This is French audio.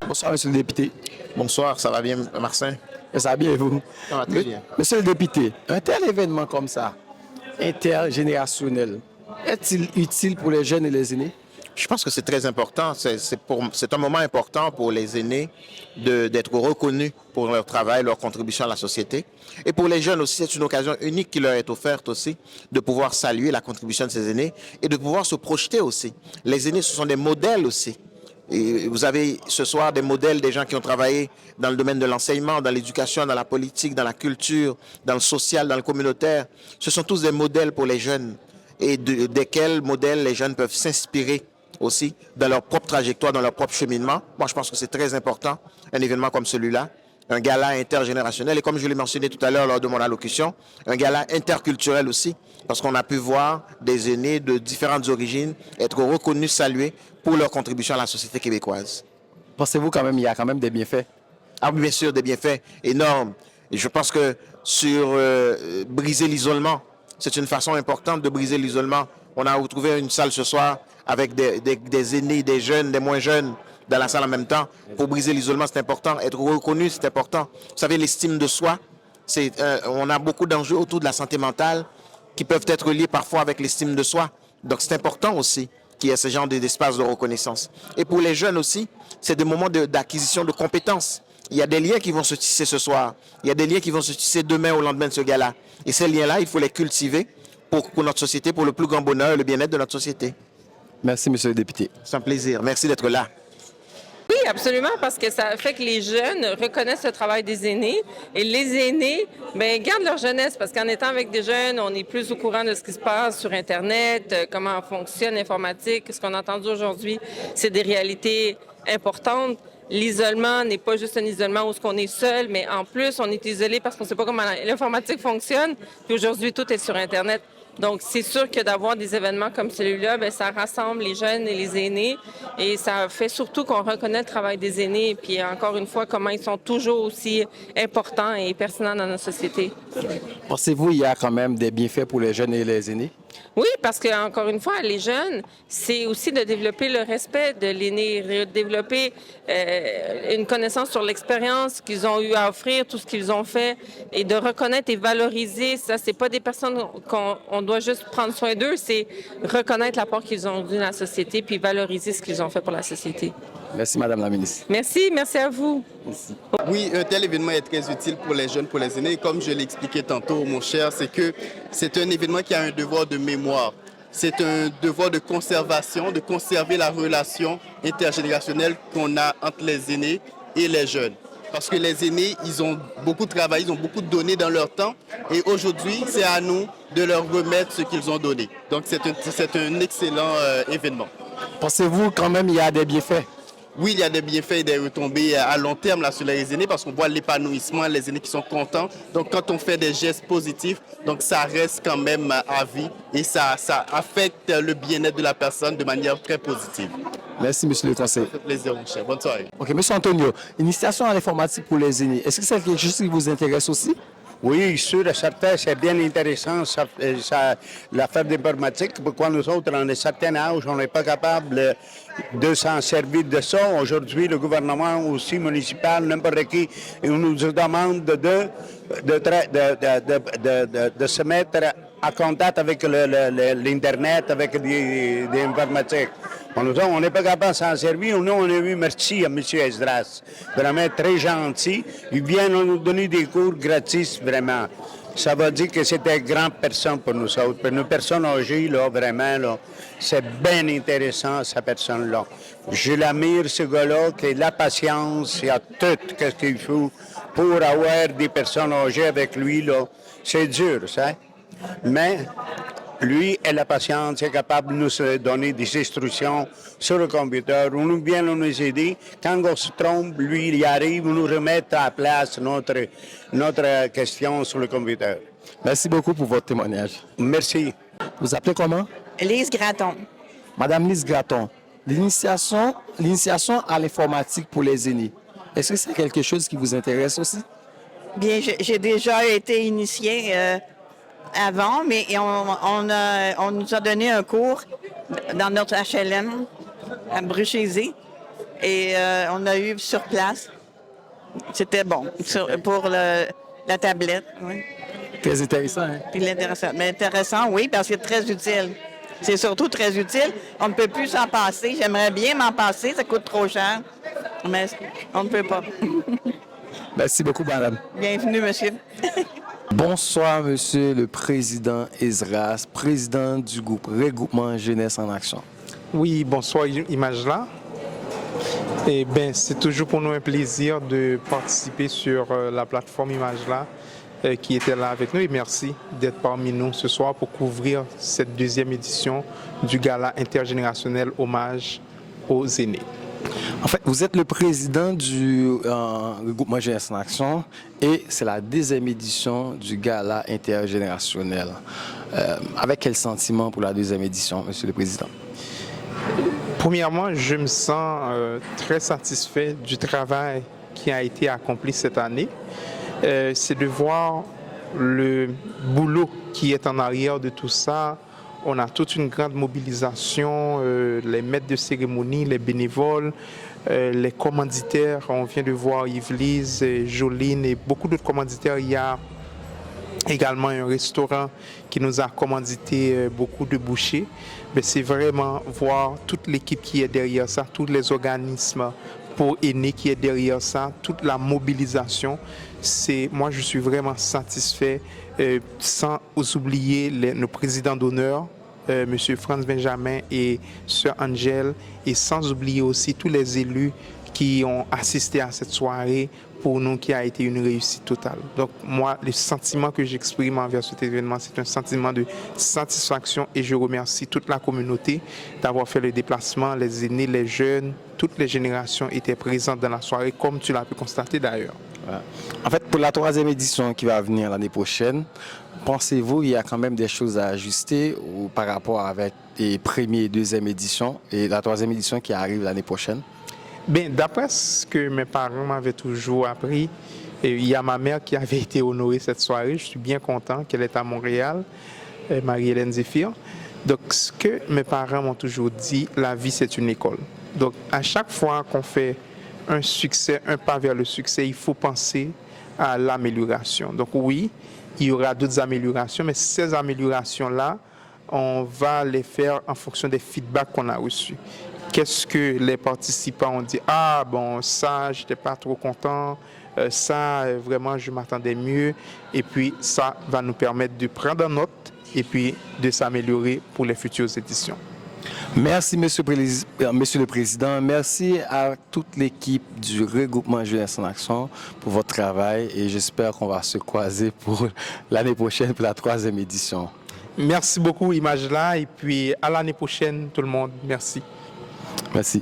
Bonsoir, monsieur le député. Bonsoir, ça va bien, Marcin? Ça va bien et vous? Ça va très bien. Monsieur le député, un tel événement comme ça, intergénérationnel, est-il utile pour les jeunes et les aînés? Je pense que c'est très important. C'est un moment important pour les aînés d'être reconnus pour leur travail, leur contribution à la société. Et pour les jeunes aussi, c'est une occasion unique qui leur est offerte aussi de pouvoir saluer la contribution de ces aînés et de pouvoir se projeter aussi. Les aînés, ce sont des modèles aussi. Et vous avez ce soir des modèles des gens qui ont travaillé dans le domaine de l'enseignement, dans l'éducation, dans la politique, dans la culture, dans le social, dans le communautaire. Ce sont tous des modèles pour les jeunes et desquels modèles les jeunes peuvent s'inspirer aussi dans leur propre trajectoire, dans leur propre cheminement. Moi, je pense que c'est très important, un événement comme celui-là, un gala intergénérationnel et comme je l'ai mentionné tout à l'heure lors de mon allocution, un gala interculturel aussi, parce qu'on a pu voir des aînés de différentes origines être reconnus, salués pour leur contribution à la société québécoise. Pensez-vous quand même qu'il y a quand même des bienfaits? Ah oui, bien sûr, des bienfaits énormes. Et je pense que sur briser l'isolement, c'est une façon importante de briser l'isolement. On a retrouvé une salle ce soir avec des aînés, des jeunes, des moins jeunes dans la salle en même temps. Pour briser l'isolement, c'est important. Être reconnu, c'est important. Vous savez, l'estime de soi, on a beaucoup d'enjeux autour de la santé mentale qui peuvent être liés parfois avec l'estime de soi. Donc, c'est important aussi qu'il y ait ce genre d'espace de reconnaissance. Et pour les jeunes aussi, c'est des moments d'acquisition de compétences. Il y a des liens qui vont se tisser ce soir. Il y a des liens qui vont se tisser demain au lendemain de ce gala. Et ces liens-là, il faut les cultiver pour notre société, pour le plus grand bonheur et le bien-être de notre société. Merci, monsieur le député. C'est un plaisir. Merci d'être là. Oui, absolument, parce que ça fait que les jeunes reconnaissent le travail des aînés et les aînés gardent leur jeunesse parce qu'en étant avec des jeunes, on est plus au courant de ce qui se passe sur Internet, comment fonctionne l'informatique. Ce qu'on a entendu aujourd'hui, c'est des réalités importantes. L'isolement n'est pas juste un isolement où on est seul, mais en plus, on est isolé parce qu'on ne sait pas comment l'informatique fonctionne. Puis aujourd'hui, tout est sur Internet. Donc, c'est sûr que d'avoir des événements comme celui-là, ça rassemble les jeunes et les aînés et ça fait surtout qu'on reconnaît le travail des aînés et puis encore une fois, comment ils sont toujours aussi importants et pertinents dans notre société. Pensez-vous qu'il y a quand même des bienfaits pour les jeunes et les aînés? Oui, parce que encore une fois, les jeunes, c'est aussi de développer le respect de l'aîné, de développer une connaissance sur l'expérience qu'ils ont eu à offrir, tout ce qu'ils ont fait, et de reconnaître et valoriser. Ça, c'est pas des personnes qu'on doit juste prendre soin d'eux, c'est reconnaître l'apport qu'ils ont eu dans la société, puis valoriser ce qu'ils ont fait pour la société. Merci, Madame la ministre. Merci à vous. Merci. Oui, un tel événement est très utile pour les jeunes, pour les aînés. Comme je l'ai expliqué tantôt, mon cher, c'est que c'est un événement qui a un devoir de mémoire. C'est un devoir de conservation, de conserver la relation intergénérationnelle qu'on a entre les aînés et les jeunes. Parce que les aînés, ils ont beaucoup travaillé, ils ont beaucoup donné dans leur temps. Et aujourd'hui, c'est à nous de leur remettre ce qu'ils ont donné. Donc, c'est un excellent événement. Pensez-vous quand même qu'il y a des bienfaits? Oui, il y a des bienfaits et des retombées à long terme là, sur les aînés parce qu'on voit l'épanouissement, les aînés qui sont contents. Donc, quand on fait des gestes positifs, donc ça reste quand même à vie et ça affecte le bien-être de la personne de manière très positive. Merci, monsieur le conseiller. Ça fait plaisir, mon cher. Bonne soirée. OK, monsieur Antonio, initiation à l'informatique pour les aînés, est-ce que c'est quelque chose qui vous intéresse aussi? Oui, sûr et certain, c'est bien intéressant l'affaire d'informatique. Pourquoi nous autres, en un certain âge, on n'est pas capable de s'en servir de ça. Aujourd'hui, le gouvernement aussi municipal, n'importe qui, il nous demande de se mettre en contact avec l'Internet, avec des informatiques. On n'est pas capable de s'en servir. Nous, on a eu merci à M. Esdras. Vraiment très gentil. Il vient nous donner des cours gratis, vraiment. Ça veut dire que c'était une grande personne pour nous autres. Pour nous personnes âgées, là, vraiment, là, c'est bien intéressant, cette personne-là. Je l'admire, ce gars-là, qui a la patience, il a tout ce qu'il faut pour avoir des personnes âgées avec lui, là. C'est dur, ça. Mais lui et la patience est capable de nous donner des instructions sur le computer. On nous vient nous aider. Quand on se trompe, lui, il arrive, nous remettre à place notre question sur le computer. Merci beaucoup pour votre témoignage. Merci. Vous appelez comment? Lise Graton. Madame Lise Graton, l'initiation à l'informatique pour les aînés, est-ce que c'est quelque chose qui vous intéresse aussi? Bien, j'ai déjà été initiée avant, mais on nous a donné un cours dans notre HLM à Bruchézy. Et on a eu sur place. C'était bon pour la tablette. Oui. Très intéressant, hein? Puis l'intéressant. Mais intéressant, oui, parce que c'est très utile. C'est surtout très utile. On ne peut plus s'en passer. J'aimerais bien m'en passer, ça coûte trop cher. Mais on ne peut pas. Merci beaucoup, madame. Bienvenue, monsieur. Bonsoir, monsieur le président Esdras, président du groupe Regroupement Jeunesse en Action. Oui, bonsoir Imagela. Eh bien, c'est toujours pour nous un plaisir de participer sur la plateforme Imagela qui était là avec nous et merci d'être parmi nous ce soir pour couvrir cette deuxième édition du gala intergénérationnel hommage aux aînés. En fait, vous êtes le président du regroupement Jeunesse en Action et c'est la deuxième édition du gala intergénérationnel. Avec quel sentiment pour la deuxième édition, monsieur le président? Premièrement, je me sens très satisfait du travail qui a été accompli cette année. C'est de voir le boulot qui est en arrière de tout ça. On a toute une grande mobilisation, les maîtres de cérémonie, les bénévoles, les commanditaires. On vient de voir Yves-Lise, Joline et beaucoup d'autres commanditaires. Il y a également un restaurant qui nous a commandité beaucoup de bouchées. Mais c'est vraiment voir toute l'équipe qui est derrière ça, tous les organismes pour aînés qui est derrière ça, toute la mobilisation. Moi, je suis vraiment satisfait, sans oublier nos présidents d'honneur, M. Franz Benjamin et Sœur Angèle, et sans oublier aussi tous les élus qui ont assisté à cette soirée, pour nous qui a été une réussite totale. Donc moi, le sentiment que j'exprime envers cet événement, c'est un sentiment de satisfaction et je remercie toute la communauté d'avoir fait le déplacement, les aînés, les jeunes, toutes les générations étaient présentes dans la soirée, comme tu l'as pu constater d'ailleurs. Voilà. En fait, pour la troisième édition qui va venir l'année prochaine, pensez-vous qu'il y a quand même des choses à ajuster ou par rapport avec les premières et deuxième éditions et la troisième édition qui arrive l'année prochaine? Bien, d'après ce que mes parents m'avaient toujours appris, il y a ma mère qui avait été honorée cette soirée. Je suis bien content qu'elle est à Montréal, Marie-Hélène Zéphir. Donc, ce que mes parents m'ont toujours dit, la vie, c'est une école. Donc, à chaque fois qu'on fait un succès, un pas vers le succès, il faut penser à l'amélioration. Donc, oui, il y aura d'autres améliorations, mais ces améliorations-là, on va les faire en fonction des feedbacks qu'on a reçus. Qu'est-ce que les participants ont dit? Ah, bon, ça, j'étais pas trop content. Ça, vraiment, je m'attendais mieux. Et puis, ça va nous permettre de prendre en note et puis de s'améliorer pour les futures éditions. Merci, monsieur le Président. Merci à toute l'équipe du regroupement Jeunesse en Action pour votre travail et j'espère qu'on va se croiser pour l'année prochaine pour la troisième édition. Merci beaucoup, Imagela, et puis à l'année prochaine, tout le monde. Merci. Merci.